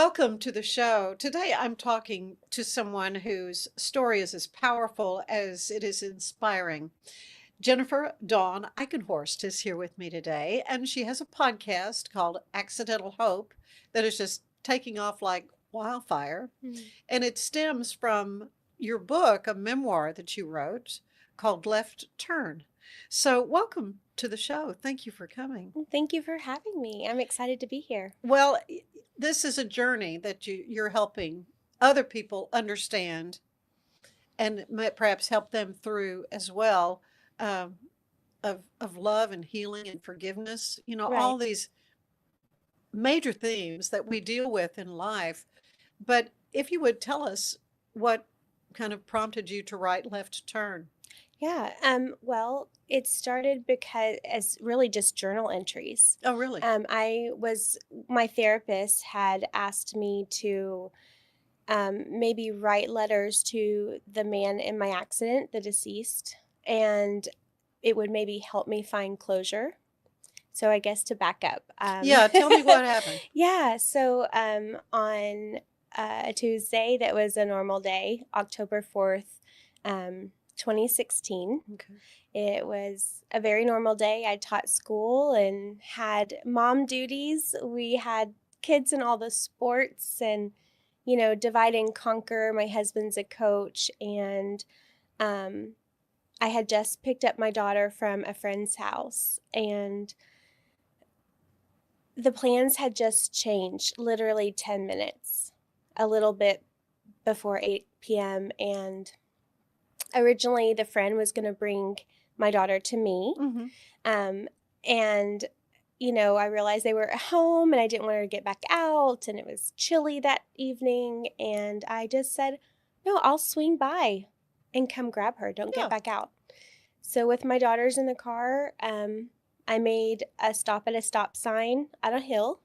Welcome to the show. Today I'm talking to someone whose story is as powerful as it is inspiring. Jennifer Dawn Eikenhorst is here with me today, and she has a podcast called Accidental Hope that is just taking off like wildfire. Mm. And it stems from your book, a memoir that you wrote called Left Turn. So, welcome to the show. Thank you for coming. Thank you for having me. I'm excited to be here. Well, this is a journey that you're helping other people understand and perhaps help them through as well, um, of love and healing and forgiveness. You know, Right. all these major themes that we deal with in life. But if you would tell us what kind of prompted you to write Left Turn. Yeah. Well, it started because as really just journal entries. Oh, really? My therapist had asked me to maybe write letters to the man in my accident, the deceased, and it would maybe help me find closure. So I guess to back up. Yeah, tell me what happened. Yeah. So on a Tuesday that was a normal day, October 4th, 2016. Okay. It was a very normal day. I taught school and had mom duties. We had kids in all the sports and, divide and conquer. My husband's a coach, and I had just picked up my daughter from a friend's house, and the plans had just changed literally 10 minutes, a little bit before 8 p.m. And originally the friend was going to bring my daughter to me. Mm-hmm. And, I realized they were at home and I didn't want her to get back out. And it was chilly that evening. And I just said, no, I'll swing by and come grab her. Don't Yeah. get back out. So with my daughters in the car, I made a stop at a stop sign on a hill.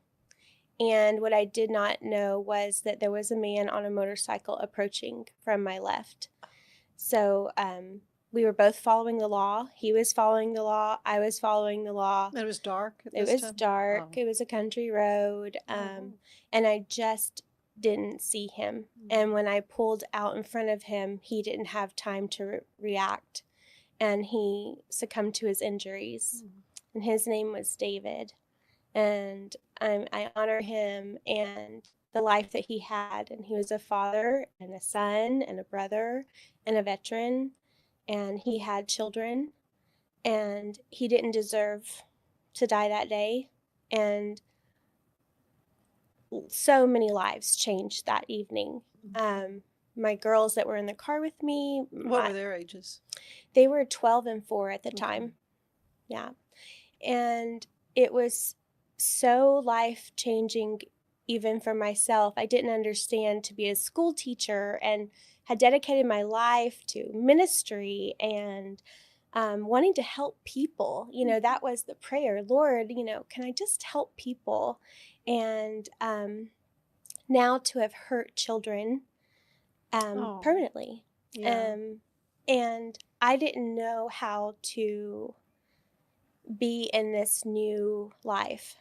And what I did not know was that there was a man on a motorcycle approaching from my left. So we were both following the law. He was following the law. I was following the law. It was dark at It this was time? dark. Oh. It was a country road. Oh. And I just didn't see him. And when I pulled out in front of him, he didn't have time to react. And he succumbed to his injuries. And his name was David. And I honor him and the life that he had. And he was a father and a son and a brother and a veteran. And he had children. And he didn't deserve to die that day. And so many lives changed that evening. My girls that were in the car with me. What were their ages? They were 12 and 4 at the Okay. time. Yeah. And it was so life-changing even for myself. I didn't understand to be a school teacher and had dedicated my life to ministry and wanting to help people. That was the prayer. Lord, can I just help people? And now to have hurt children Oh. permanently. Yeah. And I didn't know how to be in this new life.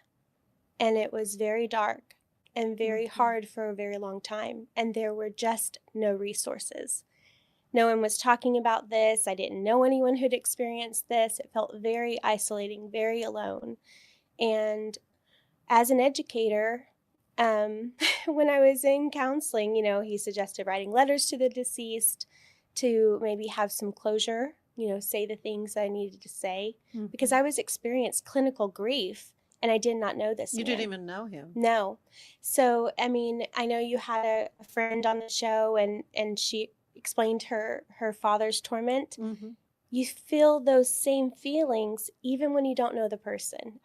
And it was very dark and very hard for a very long time. And there were just no resources. No one was talking about this. I didn't know anyone who'd experienced this. It felt very isolating, very alone. And as an educator, when I was in counseling, he suggested writing letters to the deceased to maybe have some closure, say the things I needed to say, because I was experienced clinical grief and I did not know this You man. didn't even know him. No. So, I know you had a friend on the show and she explained her father's torment. Mm-hmm. You feel those same feelings even when you don't know the person.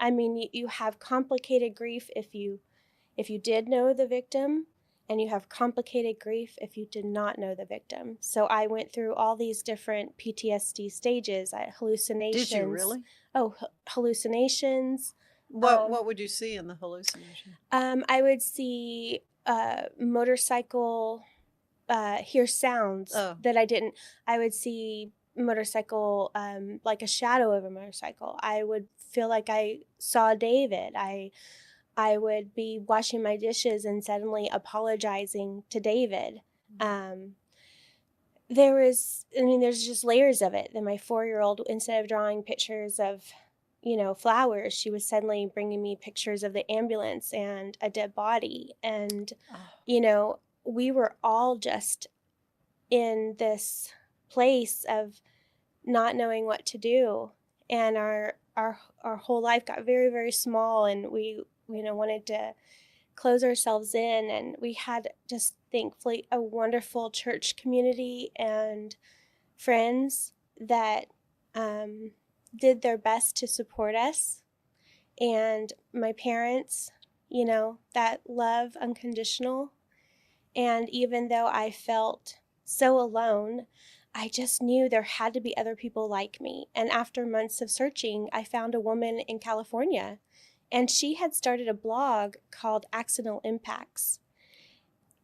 You have complicated grief if you did know the victim, and you have complicated grief if you did not know the victim. So I went through all these different PTSD stages. I had hallucinations. Did you really? Oh, hallucinations. What would you see in the hallucination? I would see motorcycle, hear sounds that I didn't. I would see motorcycle, like a shadow of a motorcycle. I would feel like I saw David. I would be washing my dishes and suddenly apologizing to David. There's just layers of it. Then my 4-year-old, instead of drawing pictures of, flowers, she was suddenly bringing me pictures of the ambulance and a dead body. And, Oh. We were all just in this place of not knowing what to do. And our whole life got very, very small, and we, wanted to close ourselves in. And we had just thankfully a wonderful church community and friends that did their best to support us. And my parents, that love unconditional. And even though I felt so alone, I just knew there had to be other people like me. And after months of searching, I found a woman in California, and she had started a blog called Accidental Impacts.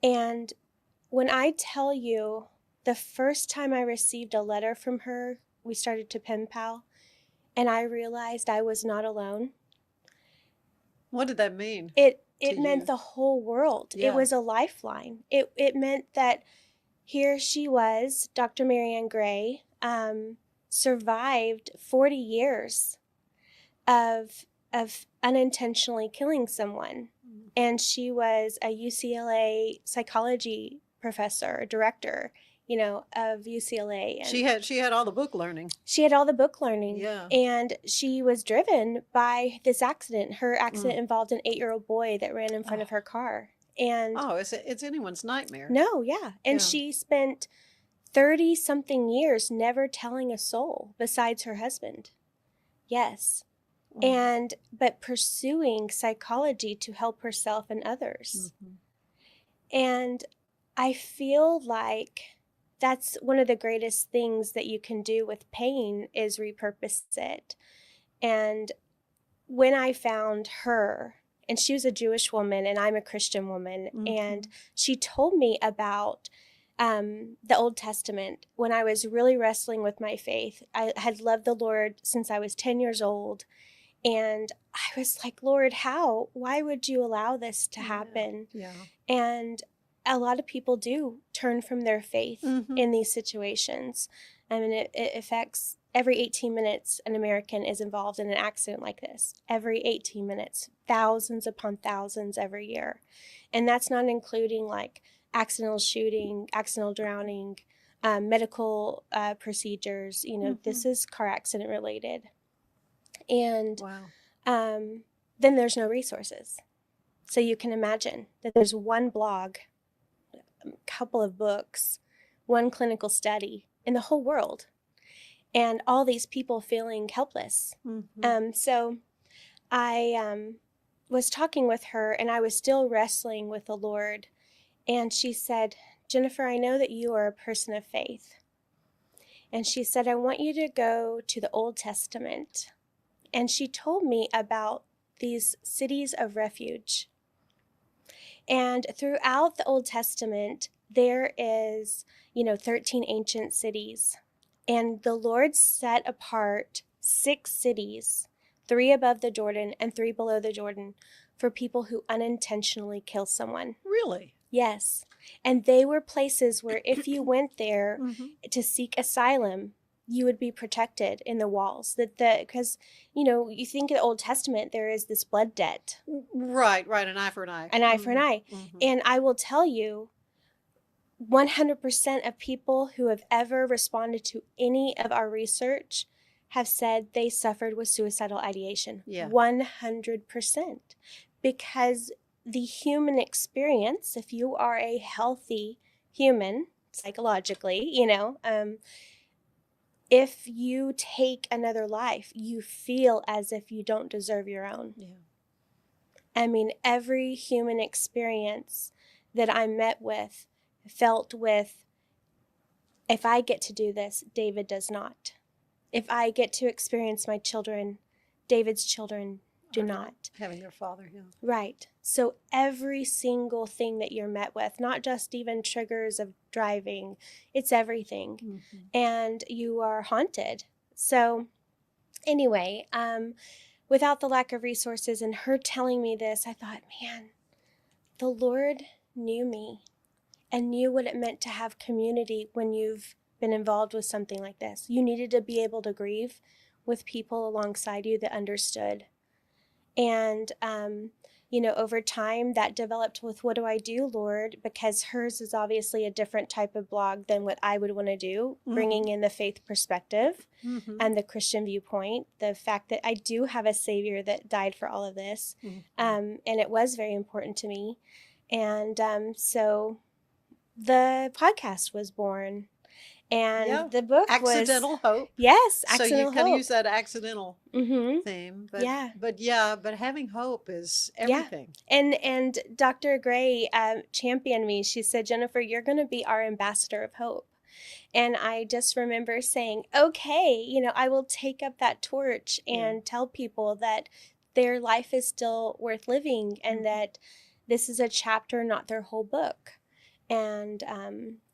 And when I tell you, the first time I received a letter from her, we started to pen pal, and I realized I was not alone. What did that mean It to meant you? the whole world. It Yeah. was a lifeline. It meant that here she was, Dr. Marianne Gray, survived 40 years of unintentionally killing someone. And she was a UCLA psychology professor, director, of UCLA. And She had all the book learning. she had all the book learning. Yeah. And she was driven by this accident. Her accident Mm. involved an 8-year-old boy that ran in front of her car. And It's anyone's nightmare. no, yeah. And Yeah. she spent 30 something years never telling a soul besides her husband. Yes. But pursuing psychology to help herself and others. Mm-hmm. And I feel like that's one of the greatest things that you can do with pain is repurpose it. And when I found her, and she was a Jewish woman and I'm a Christian woman, and she told me about the Old Testament when I was really wrestling with my faith. I had loved the Lord since I was 10 years old. And I was like, Lord, how? Why would you allow this to happen? Yeah. And a lot of people do turn from their faith in these situations. I mean, it affects every 18 minutes an American is involved in an accident like this. Every 18 minutes, thousands upon thousands every year. And that's not including like accidental shooting, accidental drowning, medical procedures. This is car accident related. And then there's no resources. So you can imagine that there's one blog, a couple of books, one clinical study in the whole world, and all these people feeling helpless. So I was talking with her, and I was still wrestling with the Lord. And she said, Jennifer, I know that you are a person of faith. And she said, I want you to go to the Old Testament. And she told me about these cities of refuge. And throughout the Old Testament, there is, 13 ancient cities. And the Lord set apart 6 cities, 3 above the Jordan and 3 below the Jordan, for people who unintentionally kill someone. Really? Yes. And they were places where if you went there to seek asylum, you would be protected in the walls. Because, you think in the Old Testament, there is this blood debt. Right, an eye for an eye. An eye for an eye. And I will tell you, 100% of people who have ever responded to any of our research have said they suffered with suicidal ideation. Yeah. 100%. Because the human experience, if you are a healthy human, psychologically, if you take another life, you feel as if you don't deserve your own. Yeah. I mean, every human experience that I met with felt with, if I get to do this, David does not. If I get to experience my children, David's children do not. Having their father, yeah. Right. So every single thing that you're met with, not just even triggers of driving, it's everything. And you are haunted. So anyway, without the lack of resources and her telling me this, I thought, man, the Lord knew me and knew what it meant to have community when you've been involved with something like this. You needed to be able to grieve with people alongside you that understood. And, over time that developed with, what do I do, Lord? Because hers is obviously a different type of blog than what I would want to do, bringing in the faith perspective and the Christian viewpoint, the fact that I do have a Savior that died for all of this. And it was very important to me. And so the podcast was born. And the book Accidental Hope. Yes, So Accidental you kind of Hope. use that accidental theme. But having hope is everything. Yeah. And Dr. Gray championed me. She said, Jennifer, you're going to be our ambassador of hope. And I just remember saying, okay, I will take up that torch and tell people that their life is still worth living and that this is a chapter, not their whole book. And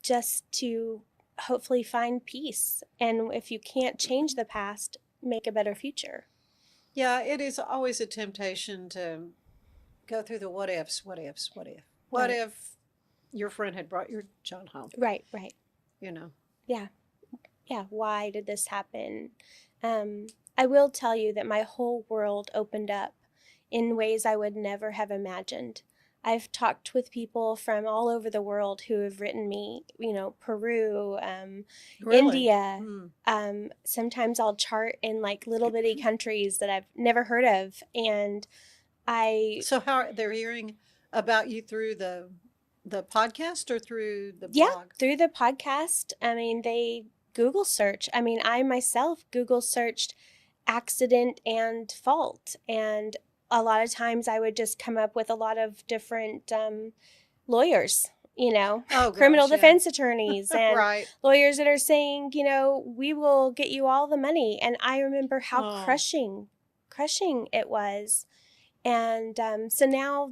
just to hopefully find peace. And if you can't change the past, make a better future. Yeah, it is always a temptation to go through the what ifs, what ifs, what if. What if your friend had brought your child home? Right. Yeah. Why did this happen? I will tell you that my whole world opened up in ways I would never have imagined. I've talked with people from all over the world who have written me, Peru, Really? India. Sometimes I'll chart in like little bitty countries that I've never heard of. And So how they're hearing about you through the podcast or through the blog? Yeah, through the podcast. I mean, they Google search. I mean, I myself Google searched accident and fault, and a lot of times I would just come up with a lot of different lawyers, criminal defense attorneys and lawyers that are saying, we will get you all the money. And I remember how crushing it was. And so now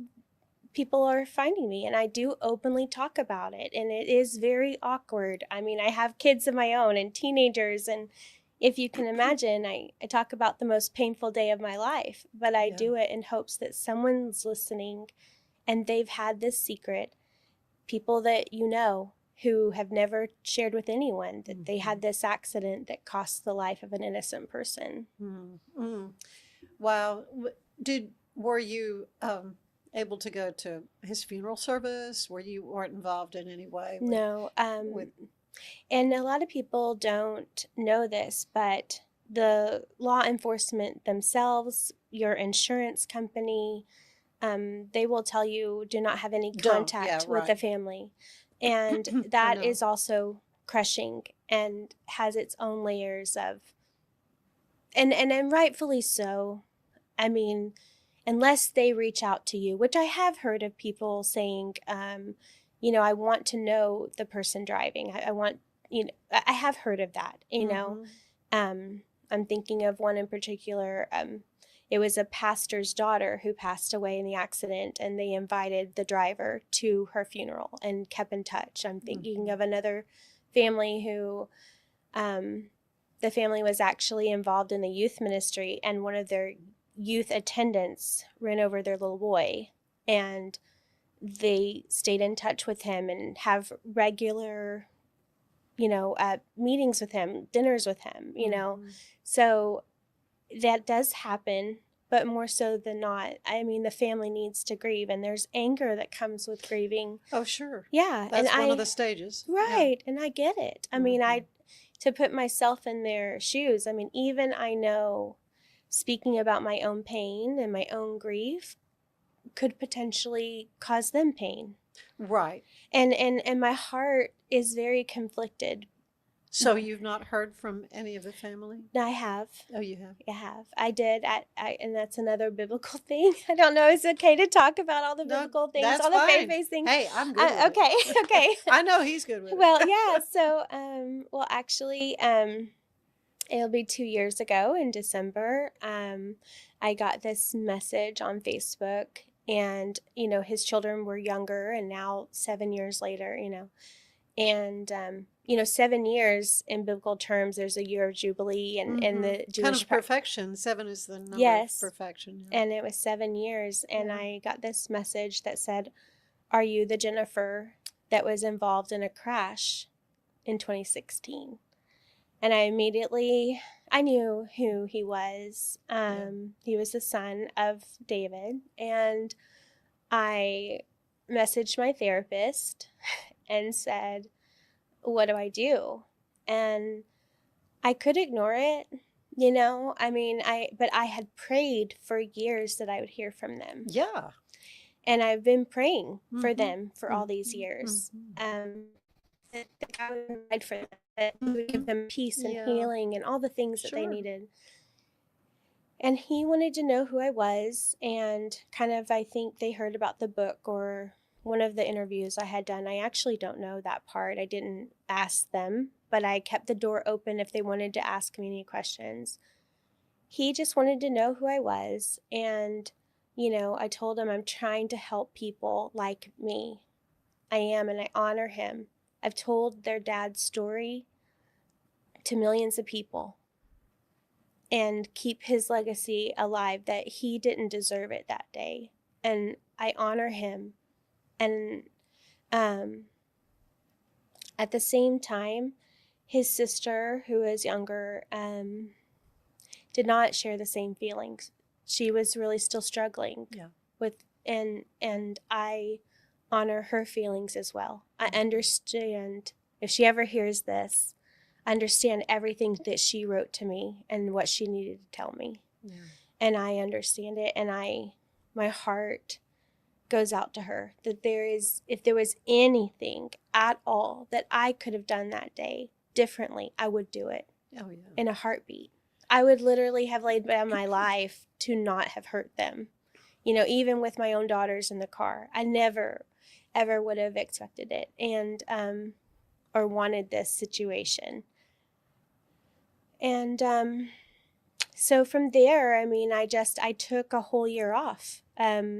people are finding me and I do openly talk about it. And it is very awkward. I mean, I have kids of my own and teenagers, and if you can imagine, I talk about the most painful day of my life, but I do it in hopes that someone's listening and they've had this secret. People that who have never shared with anyone that they had this accident that cost the life of an innocent person. Wow. Were you able to go to his funeral service? You weren't involved in any way? No. And a lot of people don't know this, but the law enforcement themselves, your insurance company, they will tell you do not have any contact with the family. And that is also crushing and has its own layers of, and rightfully so. I mean, unless they reach out to you, which I have heard of people saying, I want to know the person driving. I want, I have heard of that, I'm thinking of one in particular. It was a pastor's daughter who passed away in the accident, and they invited the driver to her funeral and kept in touch. I'm thinking of another family who, the family was actually involved in the youth ministry, and one of their youth attendants ran over their little boy, and they stayed in touch with him and have regular, meetings with him, dinners with him, So that does happen, but more so than not, I mean, the family needs to grieve, and there's anger that comes with grieving. Oh, sure. Yeah. That's one of the stages. Right. Yeah. And I get it. I mean, to put myself in their shoes, I mean, even I know speaking about my own pain and my own grief could potentially cause them pain. Right. And my heart is very conflicted. So you've not heard from any of the family? I have. Oh, you have? I have. I did. And that's another biblical thing. I don't know. It's okay to talk about all the biblical things, that's all the fine. faith-based things. Hey, I'm good with okay. it. Okay. I know he's good with it. Well, yeah. So, actually, it'll be 2 years ago in December. I got this message on Facebook, and, his children were younger, and now 7 years later, And, 7 years in biblical terms, there's a year of Jubilee in Mm-hmm. the Kind Jewish of perfection. 7 is the number of Yes. perfection. Yeah. And it was 7 years. And Yeah. I got this message that said, "Are you the Jennifer that was involved in a crash in 2016?" And I knew who he was. He was the son of David. And I messaged my therapist and said, "What do I do?" And I could ignore it, but I had prayed for years that I would hear from them. Yeah. And I've been praying for Mm-hmm. them for all these years. Mm-hmm. That God would provide for them, that He would give them peace and Yeah. healing and all the things that they Sure. needed. And He wanted to know who I was, and kind of, I think they heard about the book or one of the interviews I had done. I actually don't know that part. I didn't ask them, but I kept the door open if they wanted to ask me any questions. He just wanted to know who I was. And, I told him I'm trying to help people like me. I am, and I honor him. I've told their dad's story to millions of people and keep his legacy alive, that he didn't deserve it that day. And I honor him. And at the same time, his sister, who is younger, did not share the same feelings. She was really still struggling with, and I honor her feelings as well. I understand, if she ever hears this, I understand everything that she wrote to me and what she needed to tell me. Yeah. And I understand it, and my heart goes out to her, that if there was anything at all that I could have done that day differently, I would do it. Oh, yeah. In a heartbeat. I would literally have laid down my life to not have hurt them. Even with my own daughters in the car, I never, ever would have expected it and or wanted this situation. And so from there, I took a whole year off.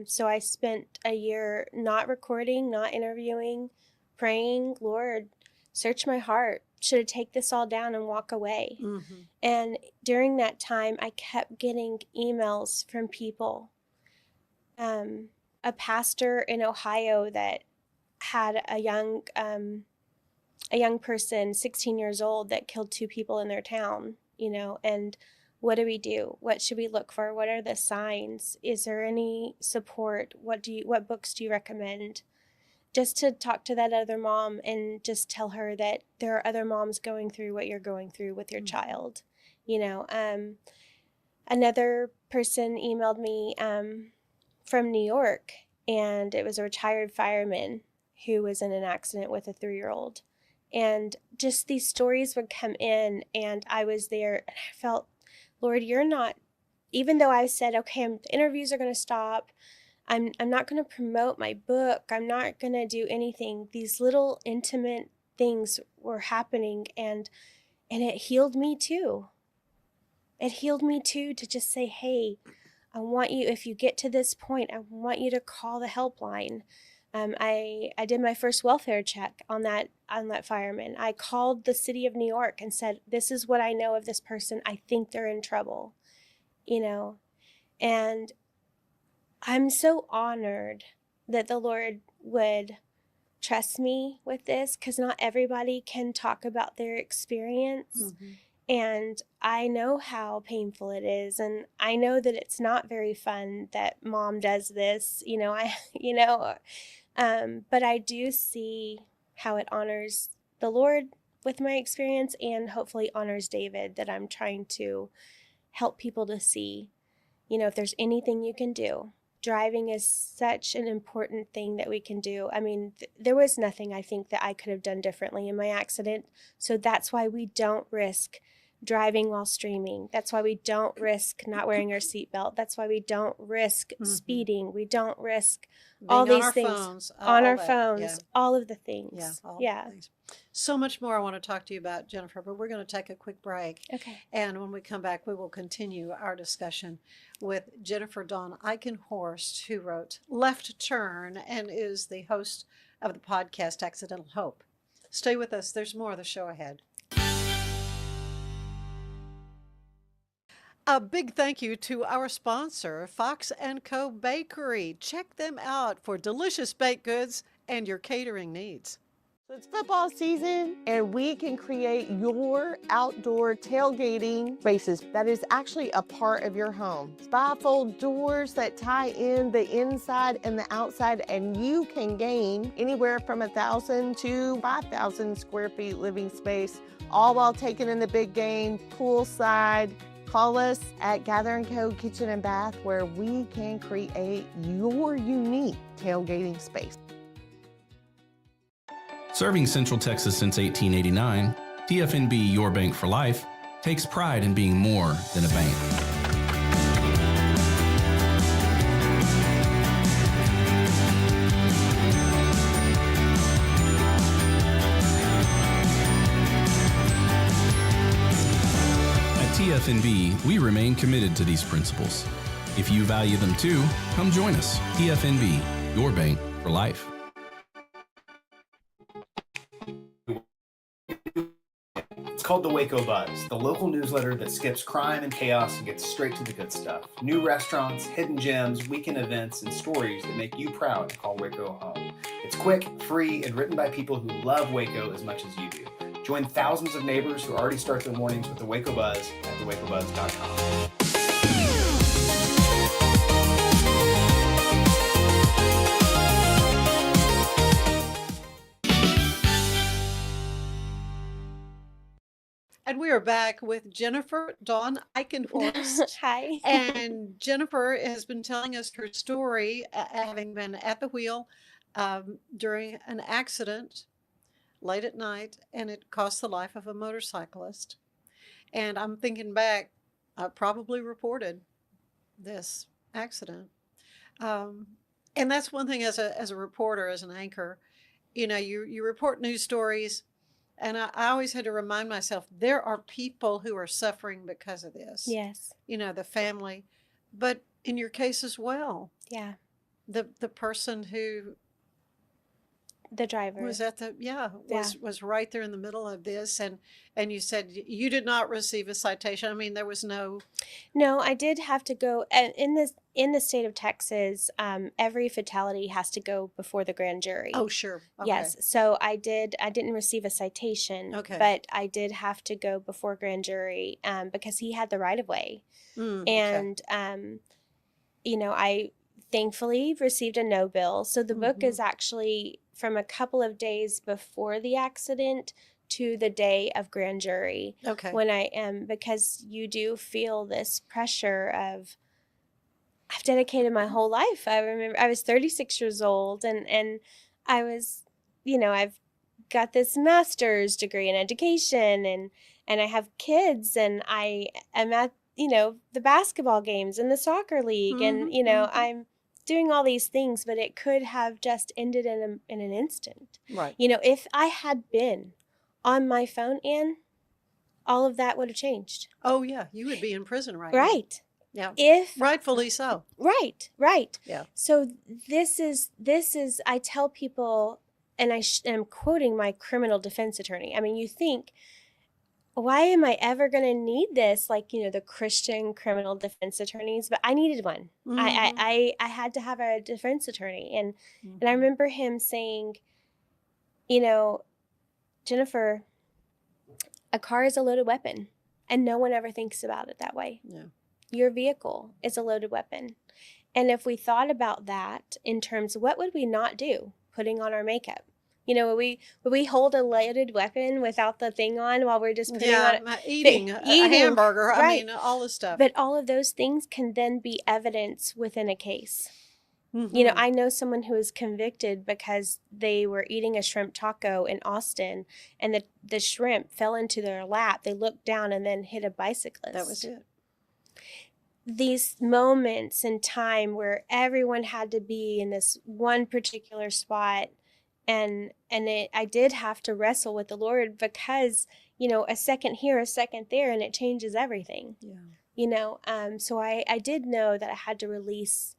So I spent a year not recording, not interviewing, praying, "Lord, search my heart. Should I take this all down and walk away?" Mm-hmm. And during that time, I kept getting emails from people. A pastor in Ohio that had a young person, 16 years old, that killed 2 people in their town, and what do we do? What should we look for? What are the signs? Is there any support? What books do you recommend? Just to talk to that other mom and just tell her that there are other moms going through what you're going through with your child. Another person emailed me from New York, and it was a retired fireman who was in an accident with a 3-year-old. And just these stories would come in, and I was there, and I felt, "Lord, you're not," even though I said, "Okay, the interviews are going to stop. I'm not going to promote my book. I'm not going to do anything." These little intimate things were happening, and it healed me too. It healed me too, to just say, "Hey, I want you, if you get to this point, I want you to call the helpline." I did my first welfare check on that fireman. I called the city of New York and said, "This is what I know of this person. I think they're in trouble," and I'm so honored that the Lord would trust me with this, because not everybody can talk about their experience. Mm-hmm. And I know how painful it is, and I know that it's not very fun that mom does this, but I do see how it honors the Lord with my experience, and hopefully honors David, that I'm trying to help people to see, if there's anything you can do. Driving is such an important thing that we can do. There was nothing I think that I could have done differently in my accident. So that's why we don't risk driving while streaming. That's why we don't risk not wearing our seatbelt. That's why we don't risk speeding. We don't risk all Being on these our things phones, on all our that. phones, Yeah. all of the things. Yeah. All Yeah. the things. So much more I want to talk to you about, Jennifer, but we're going to take a quick break. Okay. And when we come back, we will continue our discussion with Jennifer Dawn Eikenhorst, who wrote Left Turn and is the host of the podcast Accidental Hope. Stay with us. There's more of the show ahead. A big thank you to our sponsor, Fox & Co. Bakery. Check them out for delicious baked goods and your catering needs. So it's football season, and we can create your outdoor tailgating spaces that is actually a part of your home. Bifold doors that tie in the inside and the outside, and you can gain anywhere from 1,000 to 5,000 square feet living space, all while taking in the big game, poolside. Call us at Gather & Co. Kitchen and Bath, where we can create your unique tailgating space. Serving Central Texas since 1889, TFNB Your Bank for Life takes pride in being more than a bank. At TFNB, we remain committed to these principles. If you value them too, come join us. TFNB, Your Bank for Life. It's called the Waco Buzz, the local newsletter that skips crime and chaos and gets straight to the good stuff. New restaurants, hidden gems, weekend events, and stories that make you proud to call Waco home. It's quick, free, and written by people who love Waco as much as you do. Join thousands of neighbors who already start their mornings with the Waco Buzz at thewacobuzz.com. And we are back with Jennifer Dawn Eikenhorst. Hi. And Jennifer has been telling us her story, having been at the wheel during an accident late at night, and it cost the life of a motorcyclist. And I'm thinking back, I probably reported this accident. And that's one thing as a reporter, as an anchor, you report news stories. And I always had to remind myself, there are people who are suffering because of this. Yes. The family. But in your case as well, Yeah. the person who The driver. was was right there in the middle of this. And you said you did not receive a citation. I mean, there was no. No, I did have to go in the state of Texas. Every fatality has to go before the grand jury. Oh, sure. Okay. Yes. So I didn't receive a citation. Okay. But I did have to go before grand jury because he had the right of way. And I thankfully received a no bill. So the book is actually from a couple of days before the accident to the day of grand jury. Okay. When I am, because you do feel this pressure of, I've dedicated my whole life. I remember I was 36 years old and I was, I've got this master's degree in education and I have kids and I am at, the basketball games and the soccer league and, I'm doing all these things, but it could have just ended in an instant. Right. If I had been on my phone, Ann, all of that would have changed. Oh, yeah. You would be in prison right now. Right. Yeah. Rightfully so. Right. Yeah. So this is, I tell people, and I am quoting my criminal defense attorney. I mean, you think, why am I ever going to need this? Like, the Christian criminal defense attorneys, but I needed one. I had to have a defense attorney. And I remember him saying, Jennifer, a car is a loaded weapon and no one ever thinks about it that way. Yeah. Your vehicle is a loaded weapon. And if we thought about that in terms of what would we not do? Putting on our makeup. Would we hold a loaded weapon without the thing on while we're just putting on eating a hamburger? Right. I mean, all this stuff. But all of those things can then be evidence within a case. I know someone who was convicted because they were eating a shrimp taco in Austin and the shrimp fell into their lap. They looked down and then hit a bicyclist. That was it. These moments in time where everyone had to be in this one particular spot. And I did have to wrestle with the Lord because, a second here, a second there, and it changes everything. Yeah. So I did know that I had to release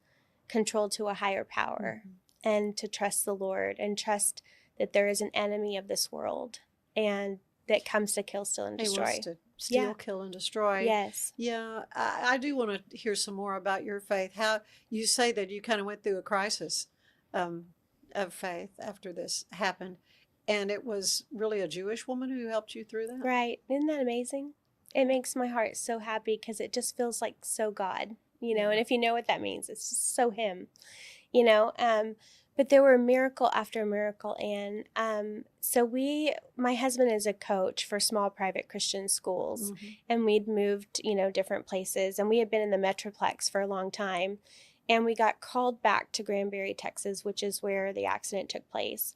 control to a higher power and to trust the Lord and trust that there is an enemy of this world and that comes to kill, steal, and He destroy. wants to steal, Yeah. kill, and destroy. Yes. Yeah, I do want to hear some more about your faith. How you say that you kind of went through a crisis um, of faith after this happened, and it was really a Jewish woman who helped you through that. Right. Isn't that amazing? It makes my heart so happy because it just feels like so God, you know, Yeah. and if you know what that means, it's just so Him, you know. But there were miracle after miracle. And so my husband is a coach for small private Christian schools, and we'd moved, you know, different places, and we had been in the Metroplex for a long time. And we got called back to Granbury, Texas, which is where the accident took place.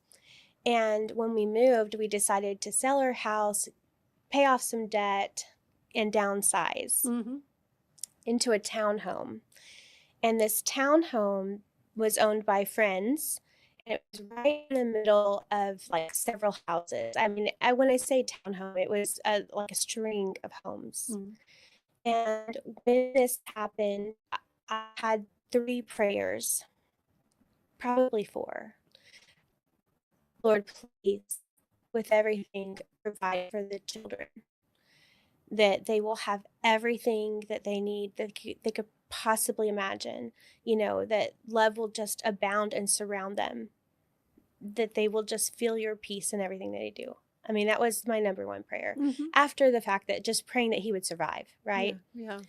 And when we moved, we decided to sell our house, pay off some debt, and downsize into a townhome. And this townhome was owned by friends, and it was right in the middle of like several houses. I mean, when I say townhome, it was like a string of homes. And when this happened, I had 3 prayers, probably 4. Lord, please, with everything, provide for the children, that they will have everything that they need, that they could possibly imagine, you know, that love will just abound and surround them, that they will just feel your peace in everything that they do. I mean, that was my number 1 prayer after the fact that just praying that he would survive, right? Yeah.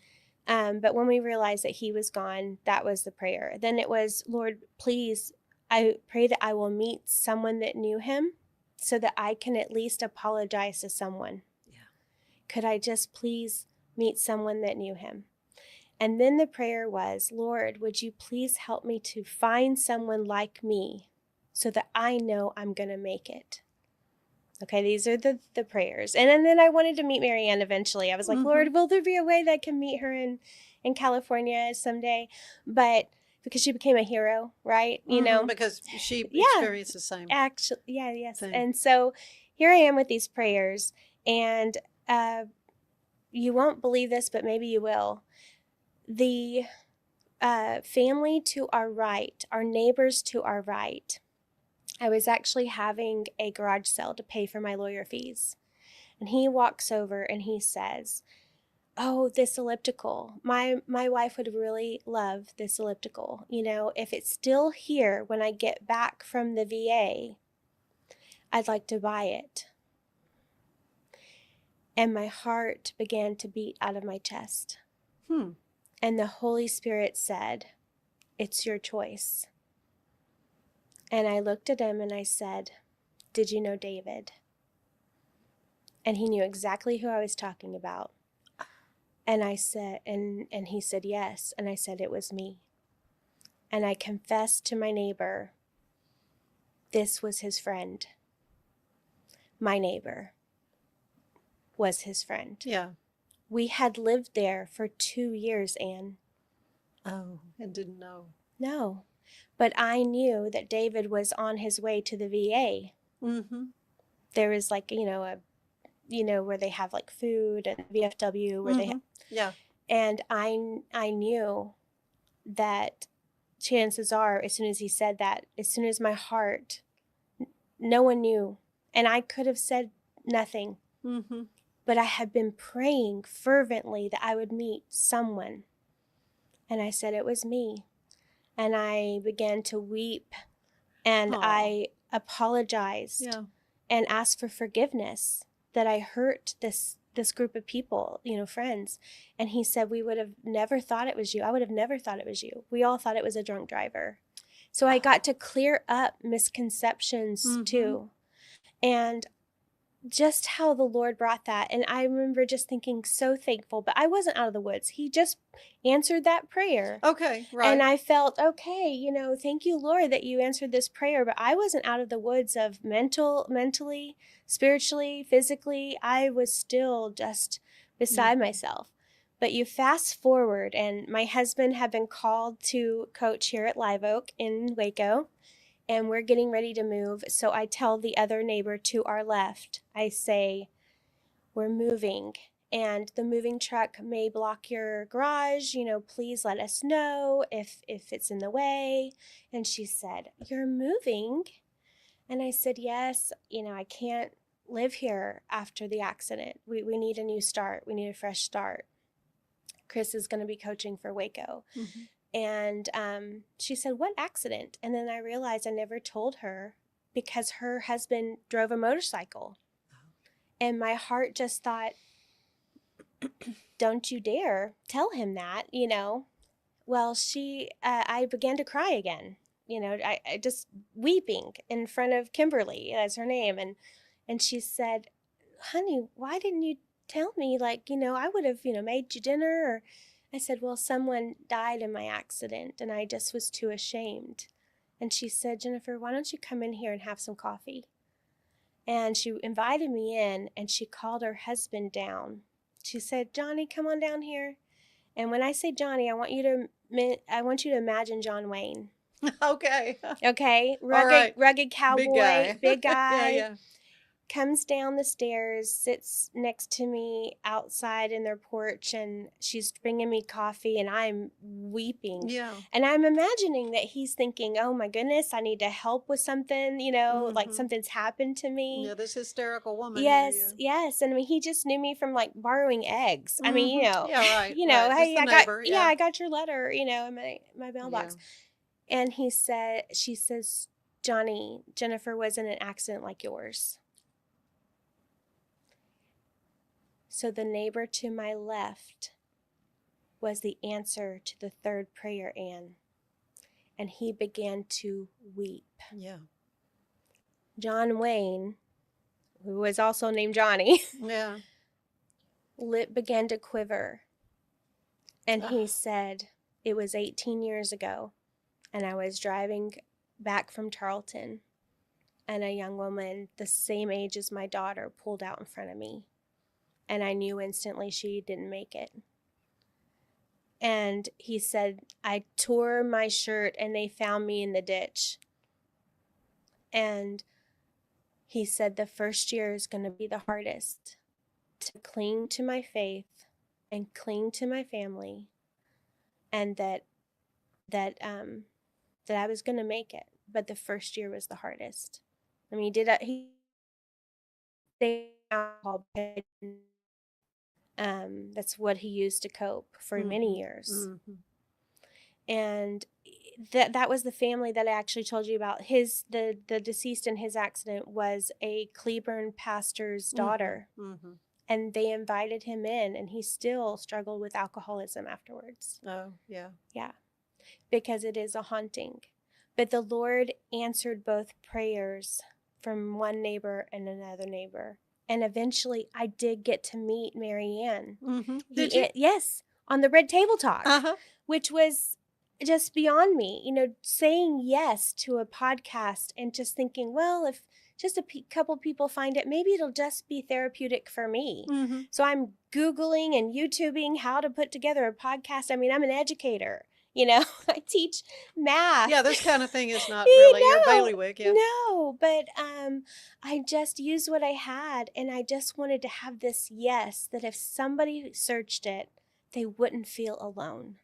But when we realized that he was gone, that was the prayer. Then it was, Lord, please, I pray that I will meet someone that knew him so that I can at least apologize to someone. Could I just please meet someone that knew him? And then the prayer was, Lord, would you please help me to find someone like me so that I know I'm going to make it? Okay, these are the prayers. And then I wanted to meet Marianne eventually. I was like, Lord, will there be a way that I can meet her in California someday? But because she became a hero, right? You know? Because she experienced the same Actually, yes. thing. And so here I am with these prayers, and you won't believe this, but maybe you will. The family to our right, our neighbors to our right, I was actually having a garage sale to pay for my lawyer fees. And he walks over and he says, oh, this elliptical. My wife would really love this elliptical. You know, if it's still here when I get back from the VA, I'd like to buy it. And my heart began to beat out of my chest. And the Holy Spirit said, it's your choice. And I looked at him and I said, did you know David? And he knew exactly who I was talking about. And I said, and he said, yes. And I said, it was me. And I confessed to my neighbor, this was his friend. My neighbor was his friend. Yeah. We had lived there for 2 years, Anne. Oh, and didn't know. No. But I knew that David was on his way to the VA. There was like, where they have like food and VFW where they have. Yeah. And I knew that chances are, as soon as he said that, as soon as my heart, no one knew. And I could have said nothing. But I had been praying fervently that I would meet someone. And I said, it was me. And I began to weep, and I apologized and asked for forgiveness that I hurt this group of people, friends. And he said, we would have never thought it was you. I would have never thought it was you. We all thought it was a drunk driver. So I got to clear up misconceptions too. And just how the Lord brought that. And I remember just thinking so thankful, but I wasn't out of the woods. He just answered that prayer. Okay, right. And I felt, okay, thank you, Lord, that you answered this prayer, but I wasn't out of the woods of mentally, spiritually, physically. I was still just beside myself. But you fast forward, and my husband had been called to coach here at Live Oak in Waco. And we're getting ready to move. So I tell the other neighbor to our left, I say, we're moving and the moving truck may block your garage. Please let us know if it's in the way. And she said, you're moving? And I said, yes, I can't live here after the accident. We need a new start. We need a fresh start. Chris is going to be coaching for Waco. Mm-hmm. And she said, what accident? And then I realized I never told her because her husband drove a motorcycle. And my heart just thought, don't you dare tell him that, Well, I began to cry again, I just weeping in front of Kimberly, that's her name. And she said, honey, why didn't you tell me? Like, I would have, made you dinner. Or I said, well, someone died in my accident and I just was too ashamed. And she said, Jennifer, why don't you come in here and have some coffee? And she invited me in and she called her husband down. She said, Johnny, come on down here. And when I say Johnny, I want you to imagine John Wayne. Okay. Okay, right. rugged cowboy, big guy. Yeah. Comes down the stairs, sits next to me outside in their porch, and she's bringing me coffee, and I'm weeping. Yeah. And I'm imagining that he's thinking, oh my goodness, I need to help with something, like something's happened to me. Yeah, this hysterical woman. Yes, yes. And I mean, he just knew me from like borrowing eggs. I mean, Yeah, right. Right. Hey, Neighbor, I got your letter, in my mailbox. Yeah. And she says, Johnny, Jennifer was in an accident like yours. So the neighbor to my left was the answer to the third prayer, Anne. And he began to weep. Yeah. John Wayne, who was also named Johnny, Yeah. lip began to quiver. And he said, it was 18 years ago, and I was driving back from Tarleton, and a young woman the same age as my daughter pulled out in front of me. And I knew instantly she didn't make it. And he said, I tore my shirt and they found me in the ditch. And he said, the first year is going to be the hardest, to cling to my faith and cling to my family, and that I was going to make it. But the first year was the hardest. I mean, he stayed alcohol. That's what he used to cope for many years. And that was the family that I actually told you about. The deceased in his accident was a Cleburne pastor's daughter. And they invited him in, and he still struggled with alcoholism afterwards. Oh, yeah. Yeah, because it is a haunting. But the Lord answered both prayers from one neighbor and another neighbor. And eventually, I did get to meet Mary Ann. Did you? Yes, on the Red Table Talk, which was just beyond me. Saying yes to a podcast and just thinking, well, if just a couple people find it, maybe it'll just be therapeutic for me. So I'm Googling and YouTubing how to put together a podcast. I mean, I'm an educator. I teach math. Yeah, this kind of thing is not really your bailiwick. Yeah. No, but I just used what I had, and I just wanted to have this yes, that if somebody searched it, they wouldn't feel alone.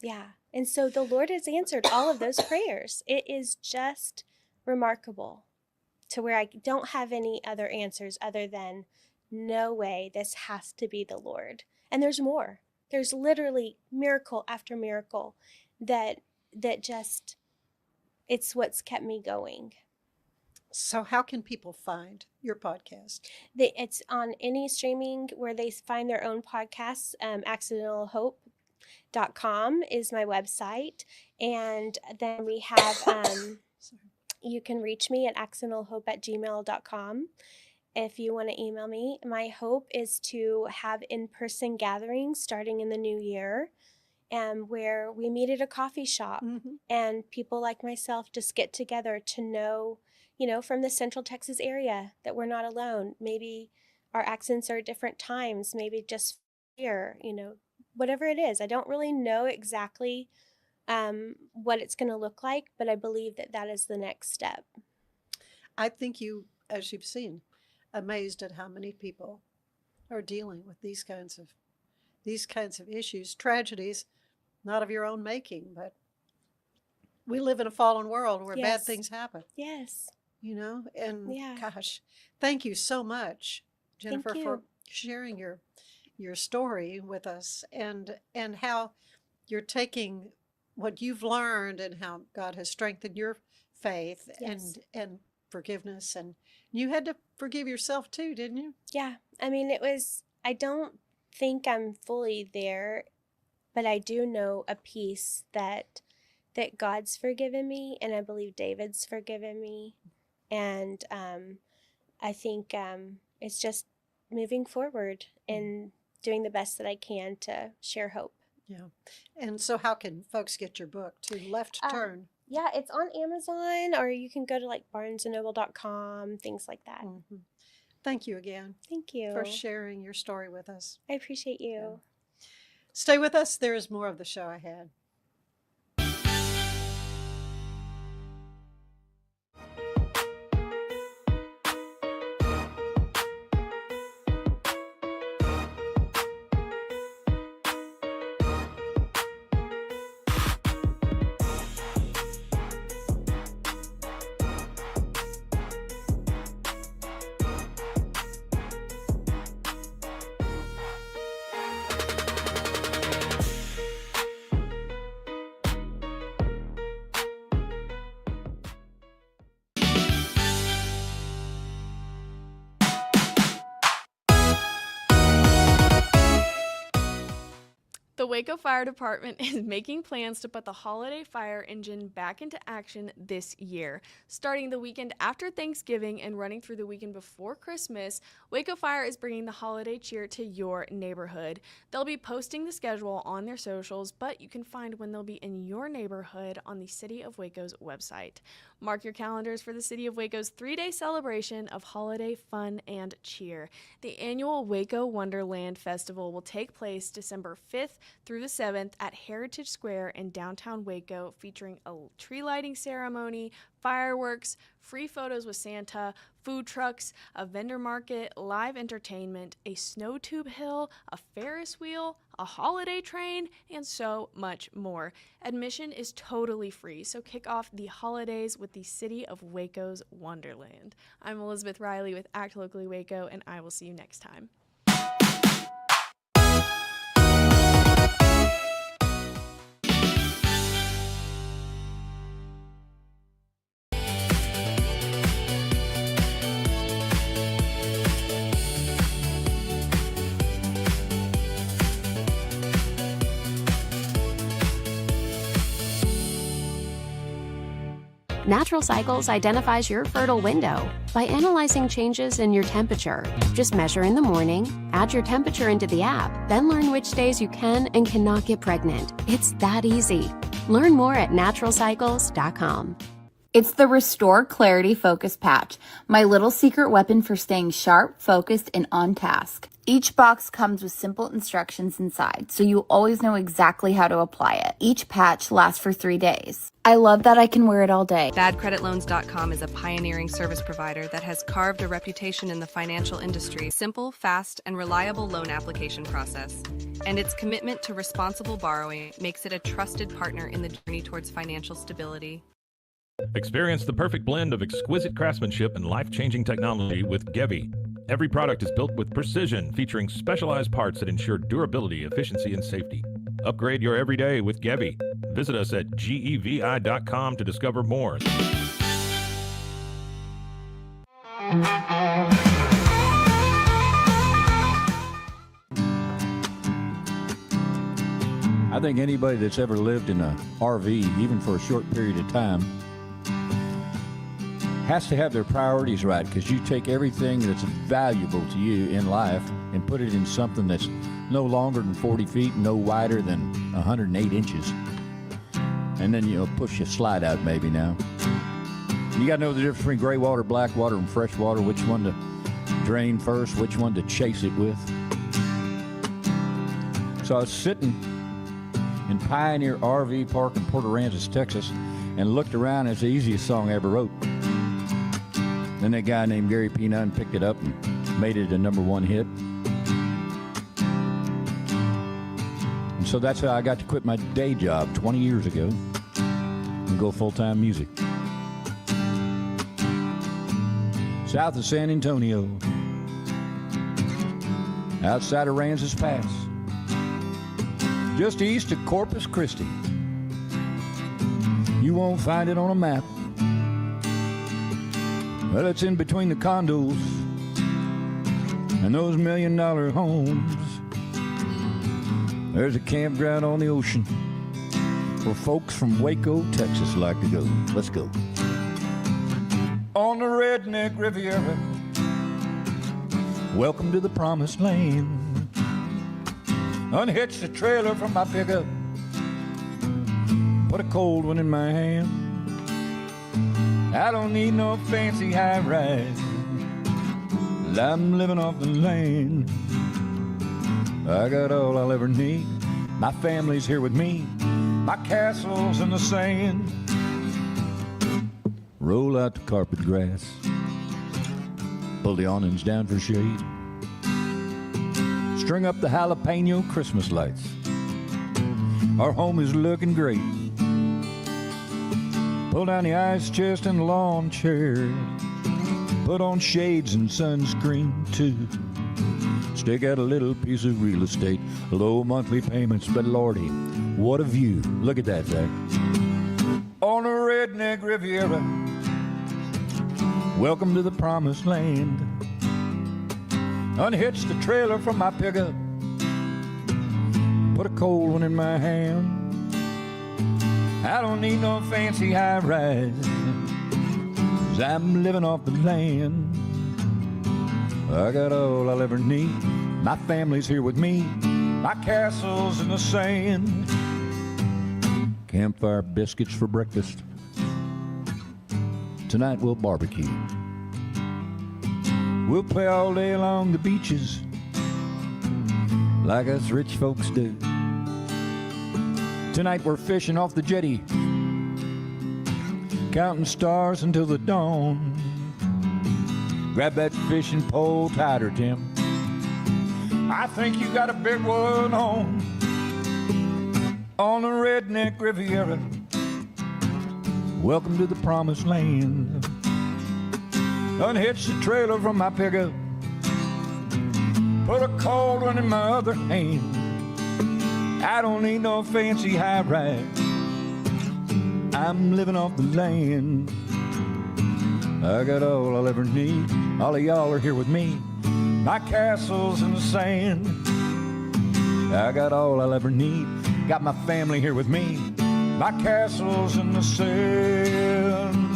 Yeah, and so the Lord has answered all of those prayers. It is just remarkable, to where I don't have any other answers other than, no way, this has to be the Lord. And there's more. There's literally miracle after miracle that just, it's what's kept me going. So how can people find your podcast? It's on any streaming where they find their own podcasts. accidentalhope.com is my website. And then we have, you can reach me at accidentalhope@gmail.com. If you want to email me. My hope is to have in-person gatherings starting in the new year, where we meet at a coffee shop and people like myself just get together to know, from the Central Texas area, that we're not alone. Maybe our accents are at different times, maybe just here, whatever it is. I don't really know exactly what it's going to look like, but I believe that is the next step. I think you, as you've seen, amazed at how many people are dealing with these kinds of issues, tragedies, not of your own making, but we live in a fallen world where bad things happen. Yes. And Yeah. gosh, thank you so much, Jennifer, Thank for you. sharing your story with us, and how you're taking what you've learned and how God has strengthened your faith Yes. and forgiveness. And you had to forgive yourself too, didn't you? Yeah. I mean, I don't think I'm fully there, but I do know a piece that God's forgiven me, and I believe David's forgiven me. And I think it's just moving forward and doing the best that I can to share hope. Yeah. And so how can folks get your book, To Left Turn? Yeah, it's on Amazon, or you can go to like barnesandnoble.com, things like that. Mhm. Thank you again Thank you. for sharing your story with us. I appreciate you. Stay with us. There is more of the show ahead. The Waco Fire Department is making plans to put the holiday fire engine back into action this year. Starting the weekend after Thanksgiving and running through the weekend before Christmas, Waco Fire is bringing the holiday cheer to your neighborhood. They'll be posting the schedule on their socials, but you can find when they'll be in your neighborhood on the City of Waco's website. Mark your calendars for the City of Waco's 3-day celebration of holiday fun and cheer. The annual Waco Wonderland Festival will take place December 5th through the 7th at Heritage Square in downtown Waco, featuring a tree lighting ceremony, fireworks, free photos with Santa, food trucks, a vendor market, live entertainment, a snow tube hill, a Ferris wheel, a holiday train, and so much more. Admission is totally free, so kick off the holidays with the City of Waco's Wonderland. I'm Elizabeth Riley with Act Locally Waco, and I will see you next time. Natural Cycles identifies your fertile window by analyzing changes in your temperature. Just measure in the morning, add your temperature into the app, then learn which days you can and cannot get pregnant. It's that easy. Learn more at naturalcycles.com. It's the Restore Clarity Focus Patch, my little secret weapon for staying sharp, focused, and on task. Each box comes with simple instructions inside, so you always know exactly how to apply it. Each patch lasts for 3 days. I love that I can wear it all day. BadCreditLoans.com is a pioneering service provider that has carved a reputation in the financial industry. Simple, fast, and reliable loan application process. And its commitment to responsible borrowing makes it a trusted partner in the journey towards financial stability. Experience the perfect blend of exquisite craftsmanship and life-changing technology with Gevi. Every product is built with precision, featuring specialized parts that ensure durability, efficiency, and safety. Upgrade your everyday with Gevi. Visit us at gevi.com to discover more. I think anybody that's ever lived in an RV, even for a short period of time, has to have their priorities right, because you take everything that's valuable to you in life and put it in something that's no longer than 40 feet, no wider than 108 inches. And then you'll push your slide out maybe now. You got to know the difference between gray water, black water, and fresh water, which one to drain first, which one to chase it with. So I was sitting in Pioneer RV Park in Port Aransas, Texas, and looked around. It's the easiest song I ever wrote. Then that guy named Gary P. Nunn picked it up and made it a #1 hit. And so that's how I got to quit my day job 20 years ago and go full-time music. south of San Antonio, outside of Aransas Pass, just east of Corpus Christi. You won't find it on a map. Well, it's in between the condos and those $1 million homes. There's a campground on the ocean where folks from Waco, Texas like to go. Let's go. On the Redneck Riviera, welcome to the promised land. Unhitch the trailer from my pickup, put a cold one in my hand. I don't need no fancy high rise, I'm living off the land. I got all I'll ever need. My family's here with me. My castle's in the sand. Roll out the carpet grass, pull the awnings down for shade, string up the jalapeno Christmas lights. Our home is looking great. Pull down the ice chest and lawn chairs, put on shades and sunscreen too. Stick out a little piece of real estate, low monthly payments, but lordy, what a view. Look at that, Zach. On the Redneck Riviera, welcome to the promised land. Unhitch the trailer from my pickup, put a cold one in my hand. I don't need no fancy high rise, 'cause I'm living off the land. I got all I'll ever need. My family's here with me. My castle's in the sand. Campfire biscuits for breakfast. Tonight we'll barbecue. We'll play all day along the beaches like us rich folks do. Tonight we're fishing off the jetty, counting stars until the dawn. Grab that fishing pole tighter, Tim. I think you got a big one on the Redneck Riviera. Welcome to the promised land. Unhitch the trailer from my pickup, put a cold one in my other hand. I don't need no fancy high rise, I'm living off the land. I got all I'll ever need. All of y'all are here with me. My castle's in the sand. I got all I'll ever need. Got my family here with me. My castle's in the sand.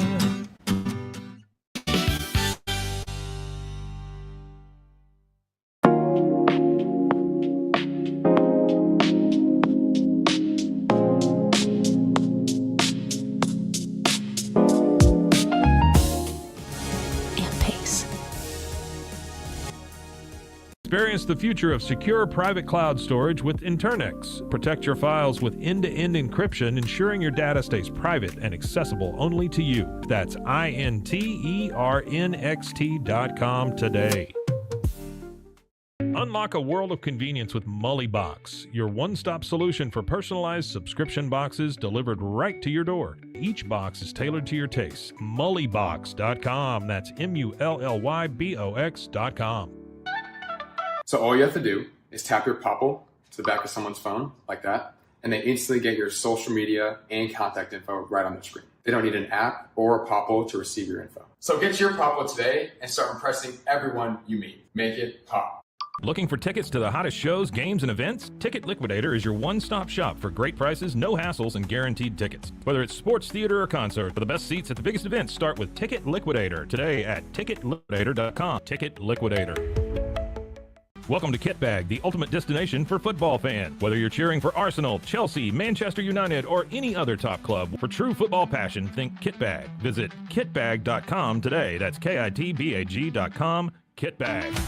Experience the future of secure private cloud storage with Internex. Protect your files with end-to-end encryption, ensuring your data stays private and accessible only to you. That's INTERNXT.com today. Unlock a world of convenience with Mullybox, your one-stop solution for personalized subscription boxes delivered right to your door. Each box is tailored to your taste. Mullybox.com. That's MULLYBOX.com. So all you have to do is tap your Popple to the back of someone's phone, like that, and they instantly get your social media and contact info right on their screen. They don't need an app or a Popple to receive your info. So get your Popple today and start impressing everyone you meet. Make it pop. Looking for tickets to the hottest shows, games, and events? Ticket Liquidator is your one-stop shop for great prices, no hassles, and guaranteed tickets. Whether it's sports, theater, or concert, for the best seats at the biggest events, start with Ticket Liquidator today at ticketliquidator.com. Ticket Liquidator. Welcome to Kitbag, the ultimate destination for football fans. Whether you're cheering for Arsenal, Chelsea, Manchester United, or any other top club, for true football passion, think Kitbag. Visit kitbag.com today. That's KITBAG.com. Kitbag.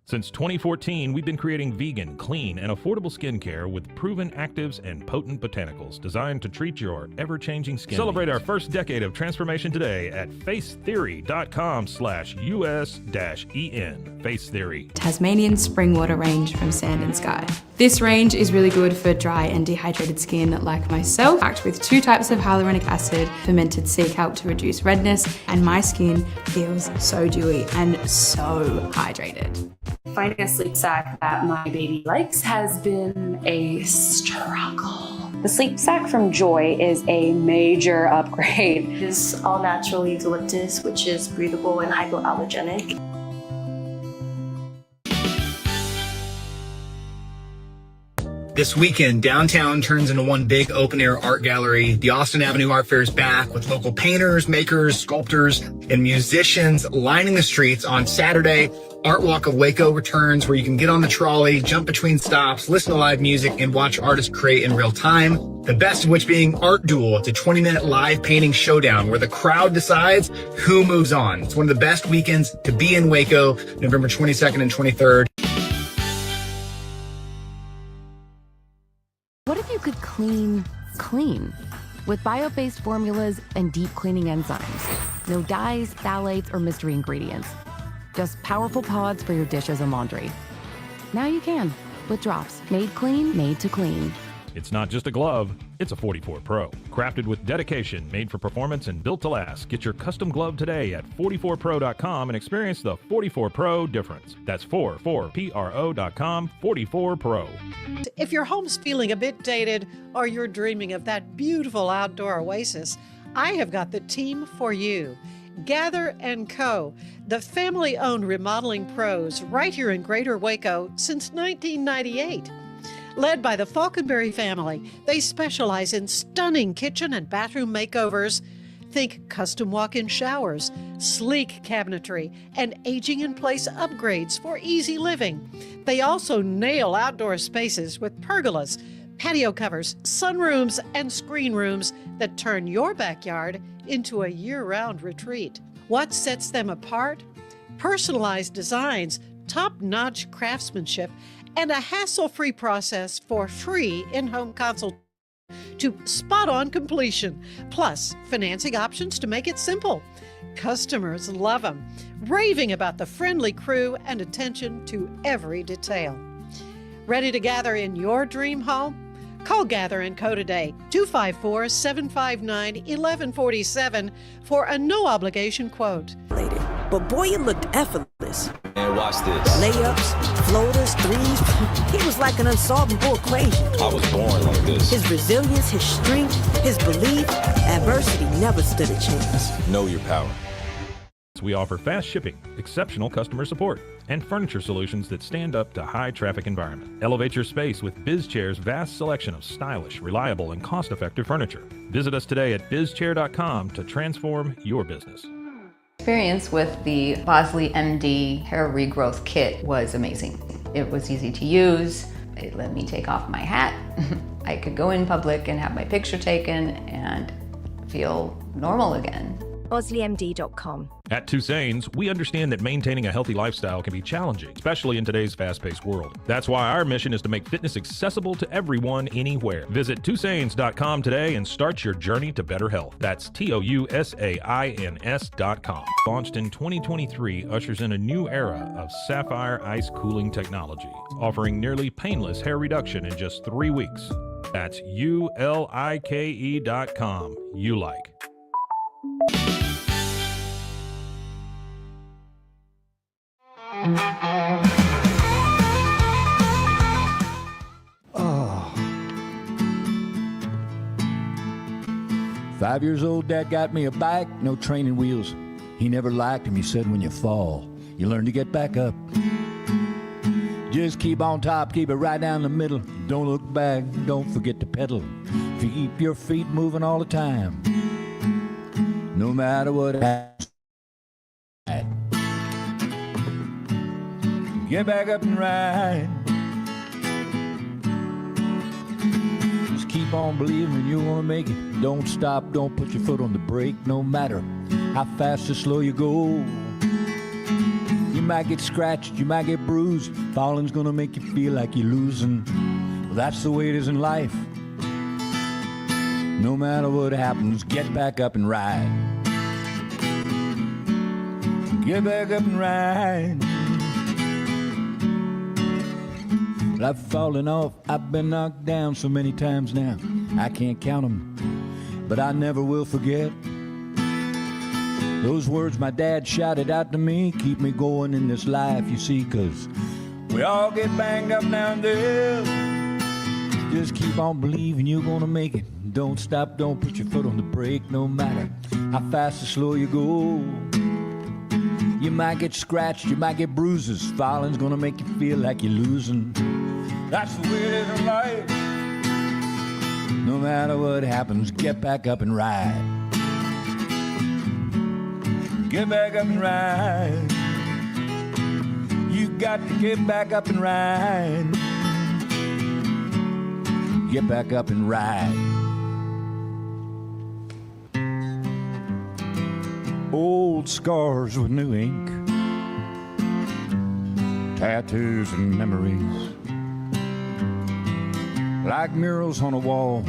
Since 2014, we've been creating vegan, clean, and affordable skincare with proven actives and potent botanicals designed to treat your ever-changing skin. Celebrate our first decade of transformation today at facetheory.com/US-EN. Face Theory. Tasmanian spring water range from Sand and Sky. This range is really good for dry and dehydrated skin like myself, packed with 2 types of hyaluronic acid, fermented sea kelp to reduce redness, and my skin feels so dewy and so hydrated. Finding a sleep sack that my baby likes has been a struggle. The sleep sack from Joy is a major upgrade. It is all natural eucalyptus, which is breathable and hypoallergenic. This weekend, downtown turns into one big open-air art gallery. The Austin Avenue Art Fair is back with local painters, makers, sculptors, and musicians lining the streets on Saturday. Art Walk of Waco returns, where you can get on the trolley, jump between stops, listen to live music, and watch artists create in real time. The best of which being Art Duel. It's a 20-minute live painting showdown where the crowd decides who moves on. It's one of the best weekends to be in Waco, November 22nd and 23rd. What if you could clean clean? With bio-based formulas and deep cleaning enzymes. No dyes, phthalates, or mystery ingredients. Just powerful pods for your dishes and laundry. Now you can, with drops. Made clean, made to clean. It's not just a glove, it's a 44 Pro. Crafted with dedication, made for performance, and built to last. Get your custom glove today at 44pro.com and experience the 44 Pro difference. That's 44pro.com, 44 Pro. If your home's feeling a bit dated or you're dreaming of that beautiful outdoor oasis, I have got the team for you. Gather & Co., the family-owned remodeling pros right here in Greater Waco since 1998. Led by the Falconberry family, they specialize in stunning kitchen and bathroom makeovers. Think custom walk-in showers, sleek cabinetry, and aging-in-place upgrades for easy living. They also nail outdoor spaces with pergolas, patio covers, sunrooms, and screen rooms that turn your backyard into a year-round retreat. What sets them apart? Personalized designs, top-notch craftsmanship, and a hassle-free process for free in-home consultation to spot-on completion, plus financing options to make it simple. Customers love them, raving about the friendly crew and attention to every detail. Ready to gather in your dream home? Call Gather & Co. today, 254-759-1147 for a no-obligation quote. But boy, it looked effortless. And watch this. Layups, floaters, threes. He was like an unsolvable equation. I was born like this. His resilience, his strength, his belief, adversity never stood a chance. Know your power. We offer fast shipping, exceptional customer support, and furniture solutions that stand up to high traffic environment. Elevate your space with BizChair's vast selection of stylish, reliable, and cost-effective furniture. Visit us today at bizchair.com to transform your business. Experience with the Bosley MD hair regrowth kit was amazing. It was easy to use. It let me take off my hat. I could go in public and have my picture taken and feel normal again. BosleyMD.com. At Tusain's, we understand that maintaining a healthy lifestyle can be challenging, especially in today's fast-paced world. That's why our mission is to make fitness accessible to everyone, anywhere. Visit Tusains.com today and start your journey to better health. That's TOUSAINS.com. Launched in 2023, ushers in a new era of sapphire ice cooling technology, offering nearly painless hair reduction in just 3 weeks. That's ULIKE.com. You like. Oh. 5 years old, Dad got me a bike, no training wheels. He never liked him. He said, when you fall, you learn to get back up. Just keep on top, keep it right down the middle. Don't look back, don't forget to pedal. Keep your feet moving all the time. No matter what happens. Get back up and ride. Just keep on believing you want to make it. Don't stop, don't put your foot on the brake. No matter how fast or slow you go, you might get scratched, you might get bruised. Falling's gonna make you feel like you're losing. Well, that's the way it is in life. No matter what happens, get back up and ride. Get back up and ride. Well, I've fallen off, I've been knocked down so many times now, I can't count them, but I never will forget those words my dad shouted out to me. Keep me going in this life, you see, 'cause we all get banged up now and then. Just keep on believing you're gonna make it. Don't stop, don't put your foot on the brake, no matter how fast or slow you go. You might get scratched, you might get bruises. Falling's gonna make you feel like you're losing. That's the way it is in life. No matter what happens, get back up and ride. Get back up and ride. You got to get back up and ride. Get back up and ride. Old scars with new ink, tattoos and memories, like murals on a wall,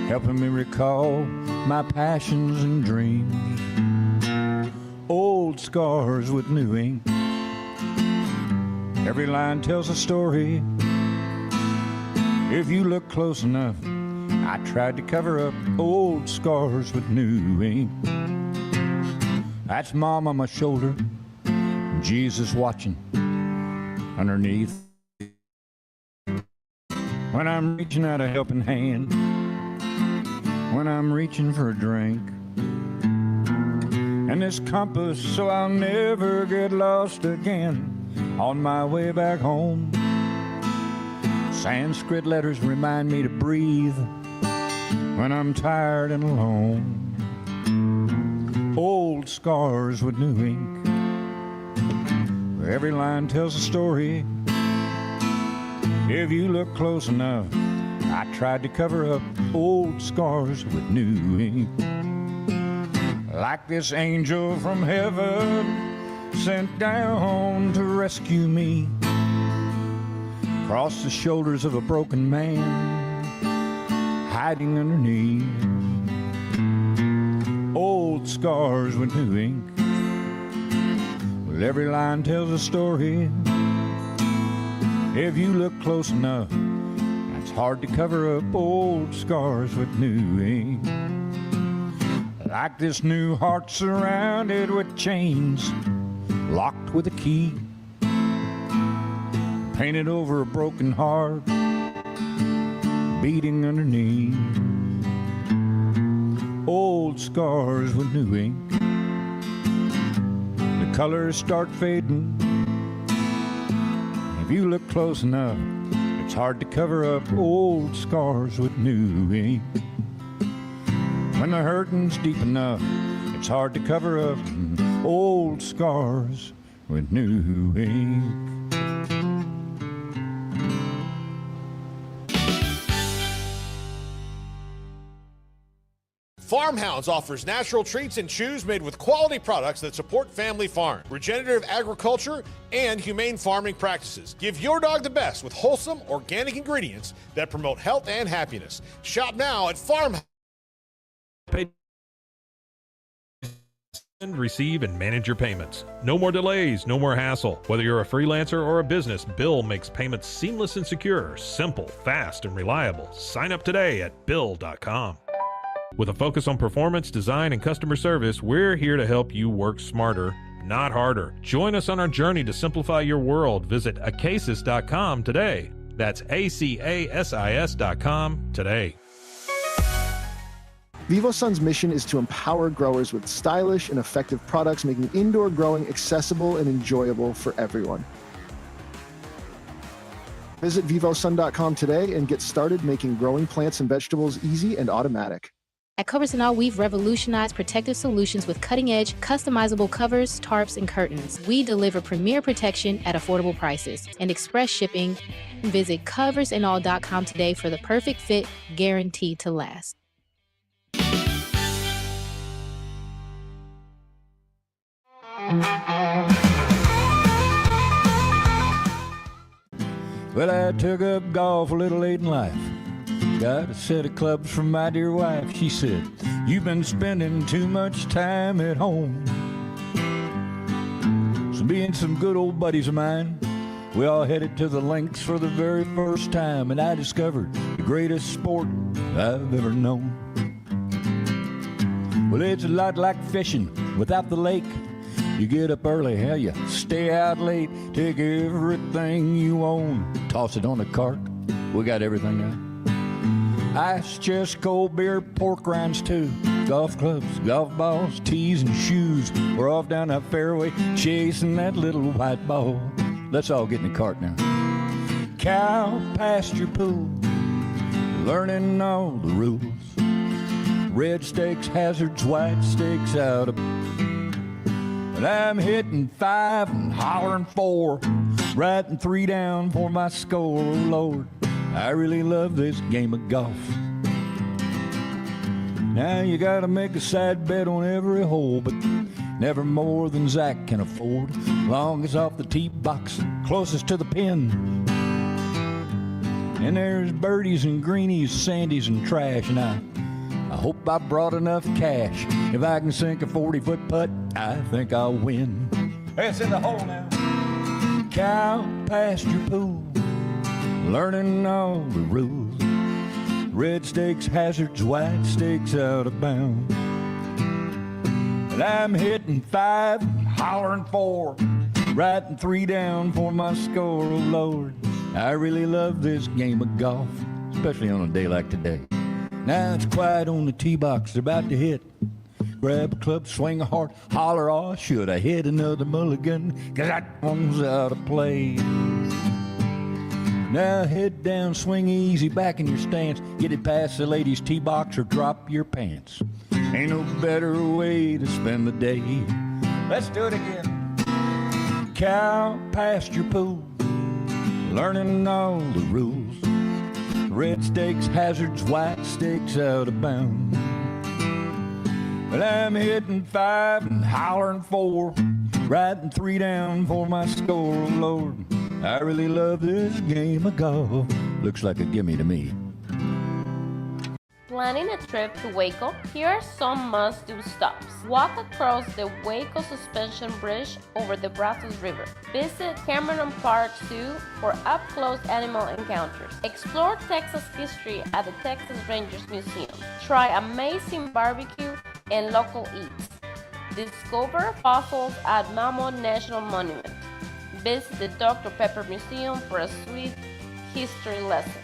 helping me recall my passions and dreams. Old scars with new ink, every line tells a story. If you look close enough, I tried to cover up old scars with new ink. That's Mom on my shoulder, Jesus watching underneath. When I'm reaching out a helping hand, when I'm reaching for a drink, and this compass so I'll never get lost again on my way back home. Sanskrit letters remind me to breathe when I'm tired and alone. Old scars with new ink, every line tells a story. If you look close enough, I tried to cover up old scars with new ink. Like this angel from heaven sent down to rescue me, across the shoulders of a broken man, hiding underneath. Old scars with new ink, well, every line tells a story. If you look close enough, it's hard to cover up old scars with new ink. Like this new heart surrounded with chains, locked with a key, painted over a broken heart, beating underneath. Old scars with new ink, the colors start fading. If you look close enough, it's hard to cover up old scars with new ink. When the hurting's deep enough, it's hard to cover up old scars with new ink. Farmhounds offers natural treats and chews made with quality products that support family farm, regenerative agriculture, and humane farming practices. Give your dog the best with wholesome, organic ingredients that promote health and happiness. Shop now at Farmhounds. Receive and manage your payments. No more delays, no more hassle. Whether you're a freelancer or a business, Bill makes payments seamless and secure, simple, fast, and reliable. Sign up today at Bill.com. With a focus on performance, design, and customer service, we're here to help you work smarter, not harder. Join us on our journey to simplify your world. Visit acasis.com today. That's ACASIS.com today. VivoSun's mission is to empower growers with stylish and effective products, making indoor growing accessible and enjoyable for everyone. Visit VivoSun.com today and get started making growing plants and vegetables easy and automatic. At Coversonal, we've revolutionized protective solutions with cutting-edge, customizable covers, tarps, and curtains. We deliver premier protection at affordable prices and express shipping. Visit coversandall.com today for the perfect fit, guaranteed to last. Well, I took up golf a little late in life. Got a set of clubs from my dear wife. She said, "You've been spending too much time at home." So me and some good old buddies of mine, we all headed to the links for the very first time, and I discovered the greatest sport I've ever known. Well, it's a lot like fishing without the lake. You get up early, hell, you stay out late, take everything you own, toss it on the cart. We got everything now. Ice chest, cold beer, pork rinds too, golf clubs, golf balls, tees and shoes. We're off down that fairway, chasing that little white ball. Let's all get in the cart now. Cow pasture pool, learning all the rules. Red stakes, hazards, white stakes out of. But I'm hitting 5 and hollering 4, writing 3 down for my score. Oh Lord, I really love this game of golf. Now you gotta make a side bet on every hole, but never more than Zach can afford. Long as off the tee box, closest to the pin. And there's birdies and greenies, sandies and trash, and I hope I brought enough cash. If I can sink a 40-foot putt, I think I'll win. It's in the hole now. Cow pasture pool, learning all the rules. Red stakes, hazards, white stakes out of bounds. And I'm hitting 5, hollering 4, writing 3 down for my score. Oh Lord, I really love this game of golf, especially on a day like today. Now it's quiet on the tee box, they're about to hit. Grab a club, swing a heart, holler, "Oh, should I hit another mulligan? 'Cause that one's out of play." Now head down, swing easy, back in your stance. Get it past the ladies' tee box or drop your pants. Ain't no better way to spend the day. Let's do it again. Cow pasture pool, learning all the rules. Red stakes, hazards, white stakes out of bounds. But I'm hitting 5 and hollering 4, writing 3 down for my score. Oh Lord, I really love this game of golf. Looks like a gimme to me. Planning a trip to Waco? Here are some must-do stops. Walk across the Waco Suspension Bridge over the Brazos River. Visit Cameron Park Zoo for up-close animal encounters. Explore Texas history at the Texas Rangers Museum. Try amazing barbecue and local eats. Discover fossils at Mammoth National Monument. Visit the Dr. Pepper Museum for a sweet history lesson.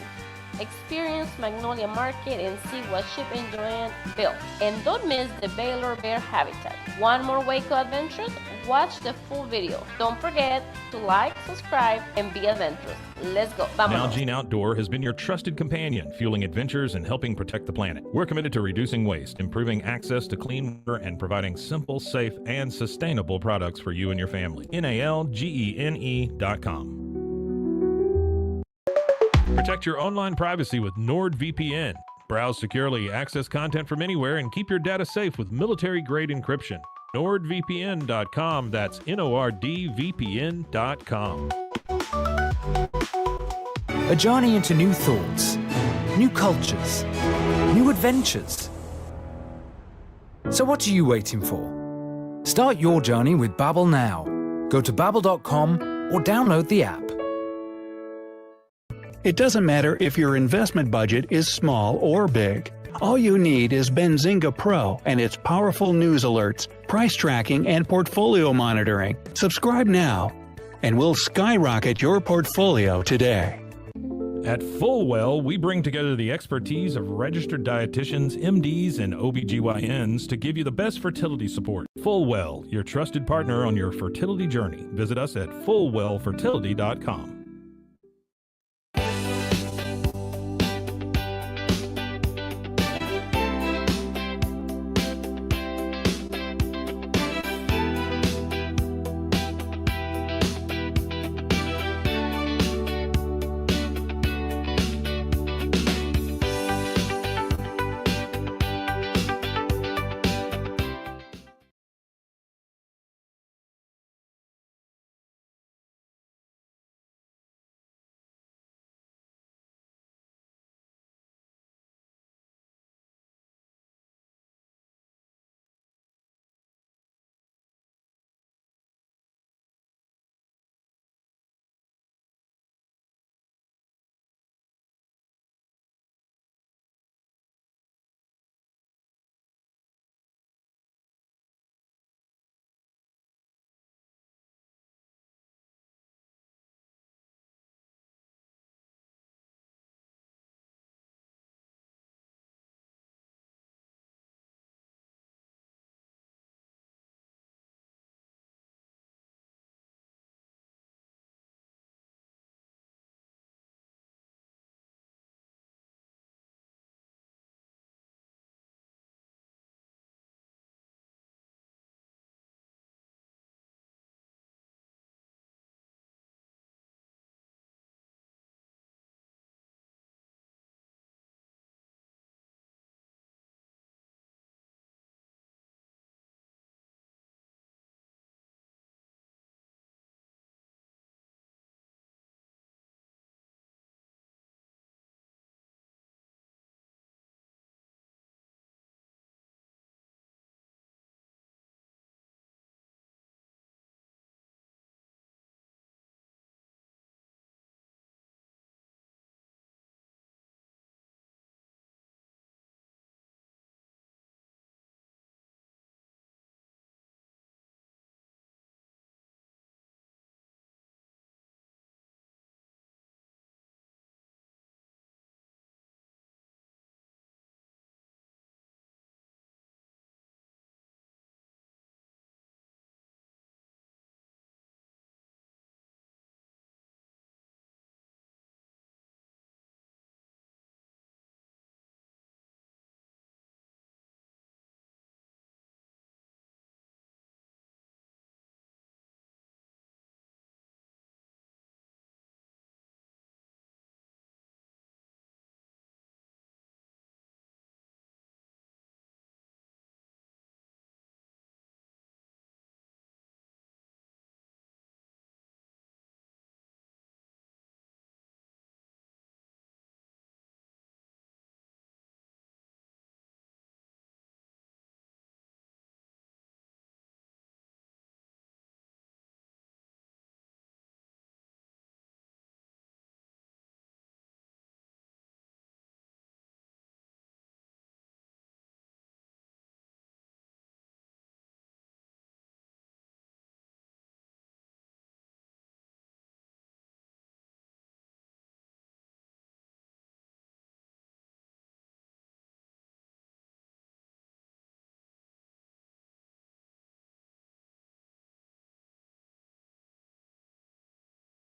Experience Magnolia Market and see what Chip and Joanne built. And don't miss the Baylor Bear Habitat. Want more Waco adventures? Watch the full video. Don't forget to like, subscribe, and be adventurous. Let's go. Vámonos. Nalgene Outdoor has been your trusted companion, fueling adventures and helping protect the planet. We're committed to reducing waste, improving access to clean water, and providing simple, safe, and sustainable products for you and your family. NALGENE.com. Protect your online privacy with NordVPN. Browse securely, access content from anywhere, and keep your data safe with military-grade encryption. NordVPN.com. That's NORDVPN.com. A journey into new thoughts, new cultures, new adventures. So what are you waiting for? Start your journey with Babbel now. Go to babbel.com or download the app. It doesn't matter if your investment budget is small or big. All you need is Benzinga Pro and its powerful news alerts, price tracking, and portfolio monitoring. Subscribe now, and we'll skyrocket your portfolio today. At Fullwell, we bring together the expertise of registered dietitians, MDs, and OBGYNs to give you the best fertility support. Fullwell, your trusted partner on your fertility journey. Visit us at fullwellfertility.com.